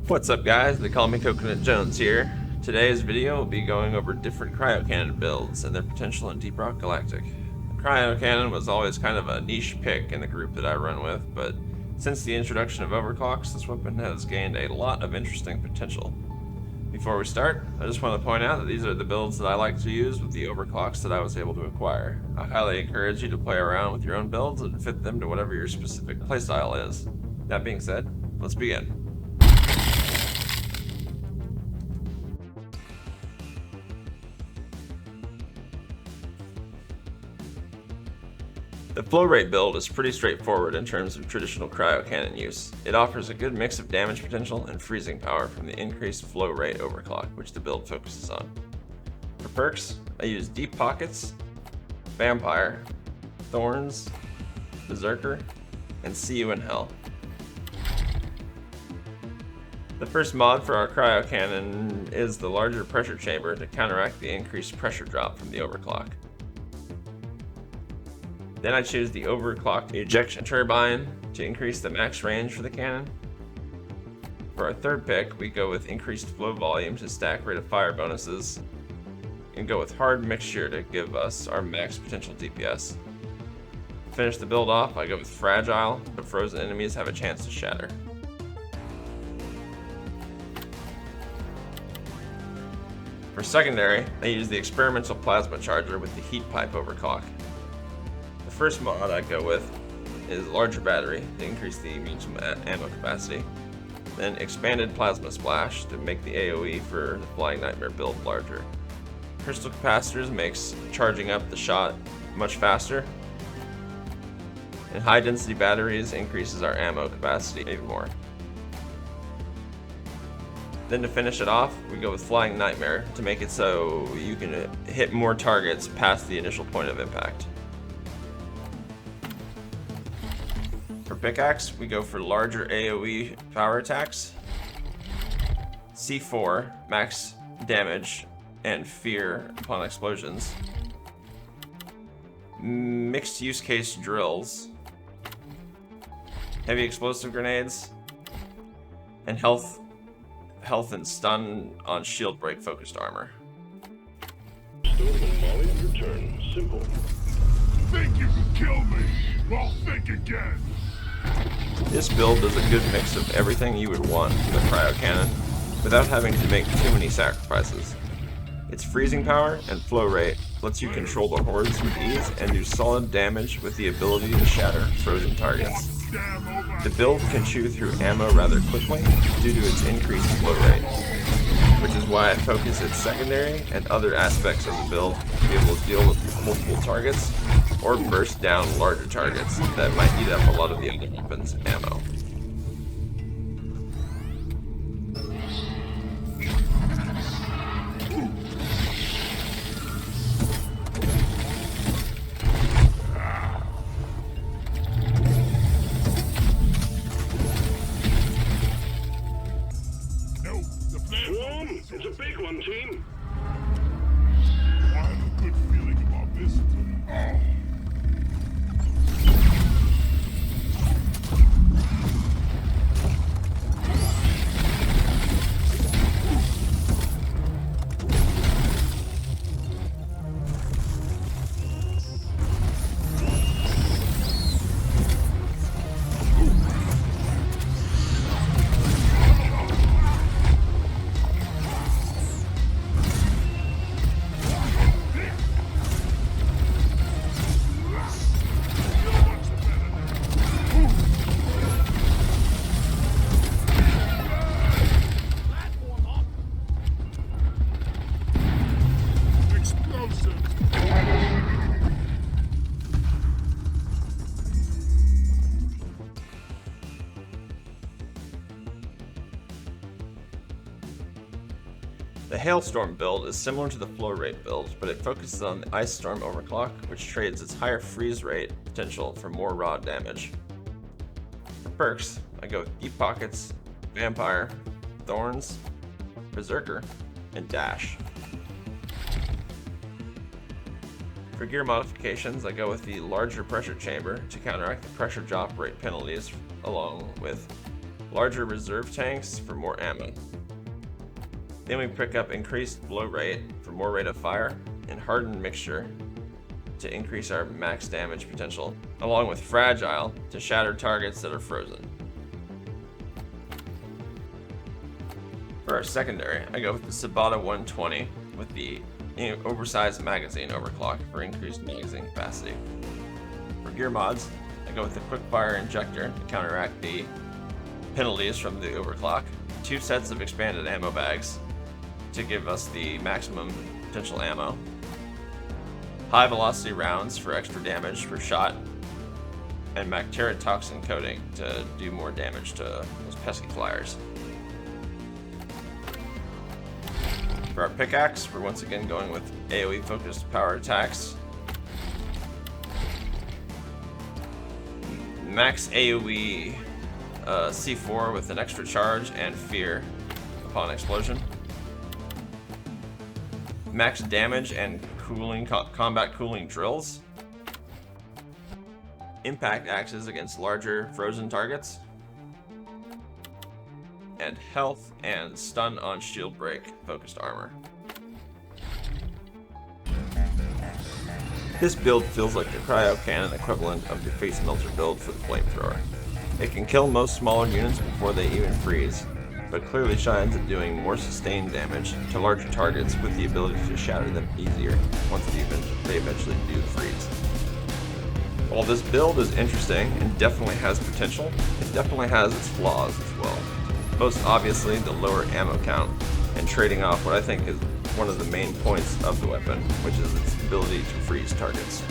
What's up guys, they call me Coconut Jones here. Today's video will be going over different cryo cannon builds and their potential in Deep Rock Galactic. The cryo cannon was always kind of a niche pick in the group that I run with, but since the introduction of overclocks, this weapon has gained a lot of interesting potential. Before we start, I just want to point out that these are the builds that I like to use with the overclocks that I was able to acquire. I highly encourage you to play around with your own builds and fit them to whatever your specific playstyle is. That being said, let's begin. The flow rate build is pretty straightforward in terms of traditional cryo cannon use. It offers a good mix of damage potential and freezing power from the increased flow rate overclock, which the build focuses on. For perks, I use Deep Pockets, Vampire, Thorns, Berserker, and See You in Hell. The first mod for our cryo cannon is the larger pressure chamber to counteract the increased pressure drop from the overclock. Then I choose the overclocked ejection turbine to increase the max range for the cannon. For our third pick, we go with increased flow volume to stack rate of fire bonuses, and go with hard mixture to give us our max potential DPS. To finish the build off, I go with fragile, but frozen enemies have a chance to shatter. For secondary, I use the experimental plasma charger with the heat pipe overclock. The first mod I go with is larger battery to increase the maximum ammo capacity, then expanded plasma splash to make the AoE for the Flying Nightmare build larger. Crystal capacitors makes charging up the shot much faster, and high density batteries increases our ammo capacity even more. Then to finish it off, we go with Flying Nightmare to make it so you can hit more targets past the initial point of impact. For pickaxe, we go for larger AoE power attacks, C4, max damage, and fear upon explosions, mixed use case drills, heavy explosive grenades, and health and stun on shield break focused armor. Snowball in return. Simple. Think you can kill me? Well, think again. This build does a good mix of everything you would want from the cryo cannon without having to make too many sacrifices. Its freezing power and flow rate lets you control the hordes with ease and do solid damage with the ability to shatter frozen targets. The build can chew through ammo rather quickly due to its increased flow rate, which is why I focus its secondary and other aspects of the build to be able to deal with multiple targets or burst down larger targets that might eat up a lot of the other weapons' ammo. It's a big one, team. I have a good feeling about this. The Hailstorm build is similar to the flow rate build, but it focuses on the Ice Storm overclock, which trades its higher freeze rate potential for more raw damage. For perks, I go with Deep Pockets, Vampire, Thorns, Berserker, and Dash. For gear modifications, I go with the larger pressure chamber to counteract the pressure drop rate penalties, along with larger reserve tanks for more ammo. Then we pick up increased blow rate for more rate of fire, and hardened mixture to increase our max damage potential, along with fragile to shatter targets that are frozen. For our secondary, I go with the Sabata 120 with the oversized magazine overclock for increased magazine capacity. For gear mods, I go with the quickfire injector to counteract the penalties from the overclock, 2 sets of expanded ammo bags to give us the maximum potential ammo, high velocity rounds for extra damage per shot, and bacteria toxin coating to do more damage to those pesky flyers. For our pickaxe, we're once again going with AoE focused power attacks. Max AoE C4 with an extra charge and fear upon explosion. Max damage and cooling combat cooling drills. Impact axes against larger frozen targets. And health and stun on shield break focused armor. This build feels like the cryo cannon equivalent of the face melter build for the flamethrower. It can kill most smaller units before they even freeze, but clearly shines at doing more sustained damage to larger targets with the ability to shatter them easier once they eventually do freeze. While this build is interesting and definitely has potential, it definitely has its flaws as well. Most obviously the lower ammo count and trading off what I think is one of the main points of the weapon, which is its ability to freeze targets.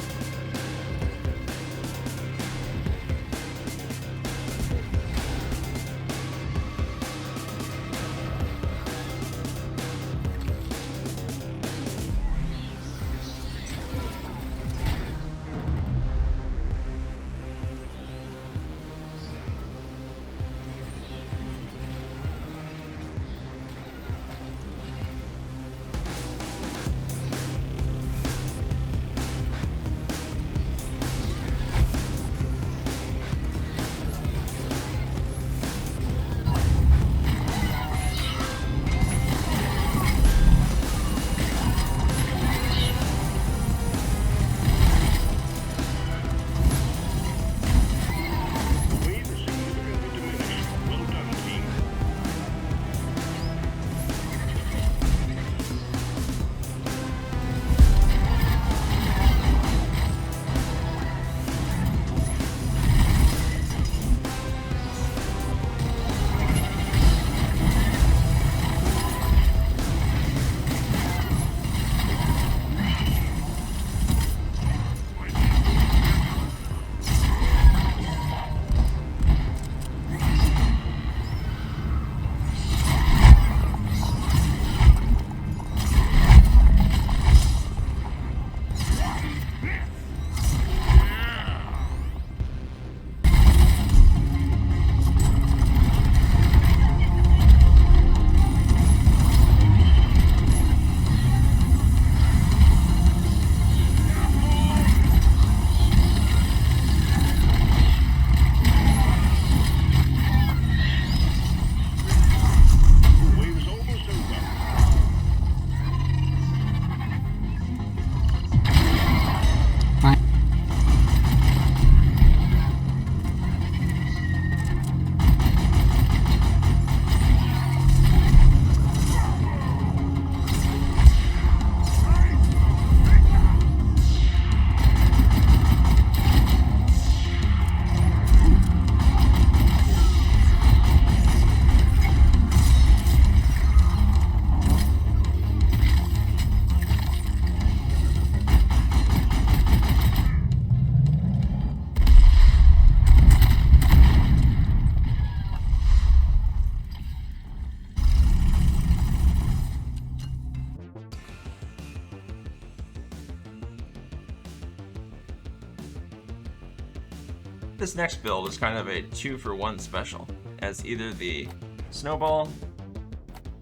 This next build is kind of a 2-for-1 special, as either the Snowball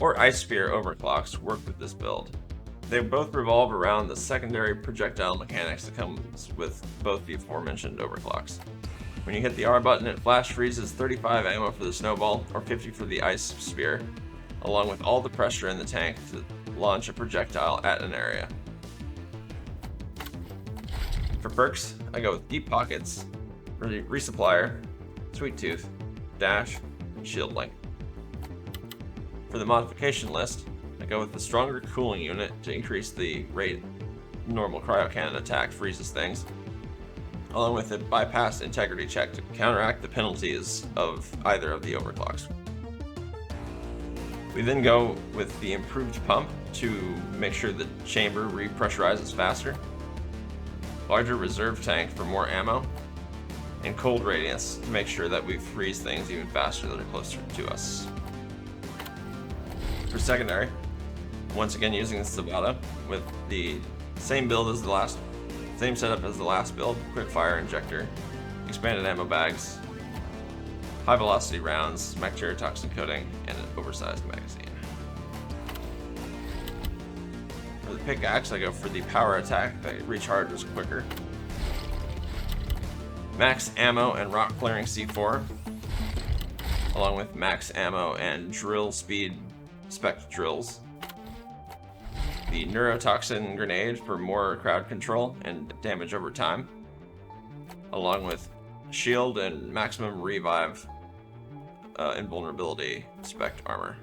or Ice Spear overclocks work with this build. They both revolve around the secondary projectile mechanics that comes with both the aforementioned overclocks. When you hit the R button, it flash freezes 35 ammo for the Snowball, or 50 for the Ice Spear, along with all the pressure in the tank to launch a projectile at an area. For perks, I go with Deep Pockets, Resupplier, Sweet Tooth, Dash, and Shield Link. For the modification list, I go with the Stronger Cooling Unit to increase the rate normal Cryo Cannon attack freezes things, along with a Bypass Integrity check to counteract the penalties of either of the overclocks. We then go with the Improved Pump to make sure the chamber repressurizes faster, larger reserve tank for more ammo, and Cold Radiance to make sure that we freeze things even faster that are closer to us. For secondary, once again using the Sabata with the same build as the last, same setup as the last build: quick fire injector, expanded ammo bags, high velocity rounds, bacteria toxin coating, and an oversized magazine. For the pickaxe, I go for the power attack that recharges quicker, max ammo and rock clearing C4, along with max ammo and drill speed spec drills, the neurotoxin grenade for more crowd control and damage over time, along with shield and maximum revive invulnerability spec armor.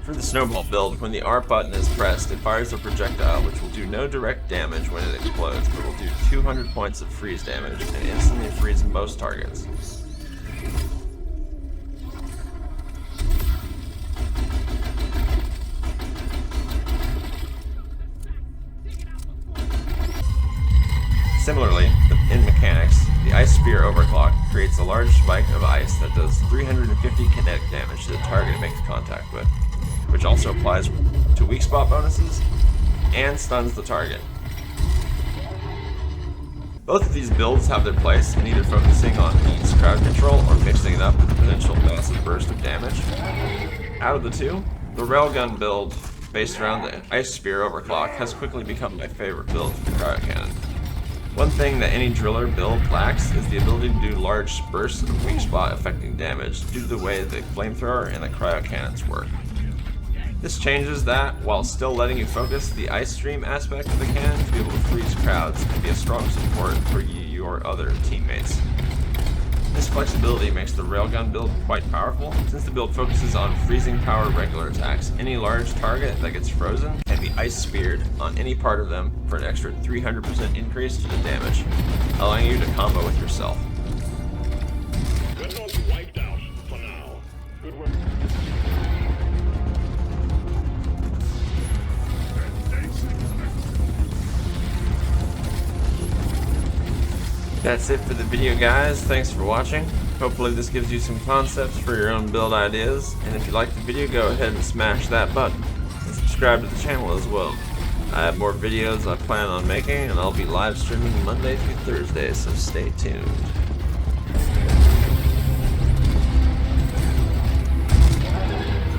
For the Snowball build, when the R button is pressed, it fires a projectile which will do no direct damage when it explodes, but will do 200 points of freeze damage and instantly freeze most targets. Similarly, in mechanics, the Ice Spear Overclock creates a large spike of ice that does 350 kinetic damage to the target it makes contact with, which also applies to weak spot bonuses and stuns the target. Both of these builds have their place in either focusing on Heat's crowd control or mixing it up with a potential massive burst of damage. Out of the two, the Railgun build, based around the Ice Spear Overclock, has quickly become my favorite build for the Cryo Cannon. One thing that any driller build lacks is the ability to do large bursts of weak spot affecting damage due to the way the flamethrower and the cryo cannons work. This changes that while still letting you focus the ice stream aspect of the cannon to be able to freeze crowds and be a strong support for your other teammates. This flexibility makes the Railgun build quite powerful, since the build focuses on freezing power regular attacks. Any large target that gets frozen can be ice speared on any part of them for an extra 300% increase to the damage, allowing you to combo with yourself. We're not wiped out for now. Good work. That's it for the video, guys. Thanks for watching. Hopefully this gives you some concepts for your own build ideas, and if you liked the video, go ahead and smash that button and subscribe to the channel as well. I have more videos I plan on making, and I'll be live streaming Monday through Thursday, so stay tuned.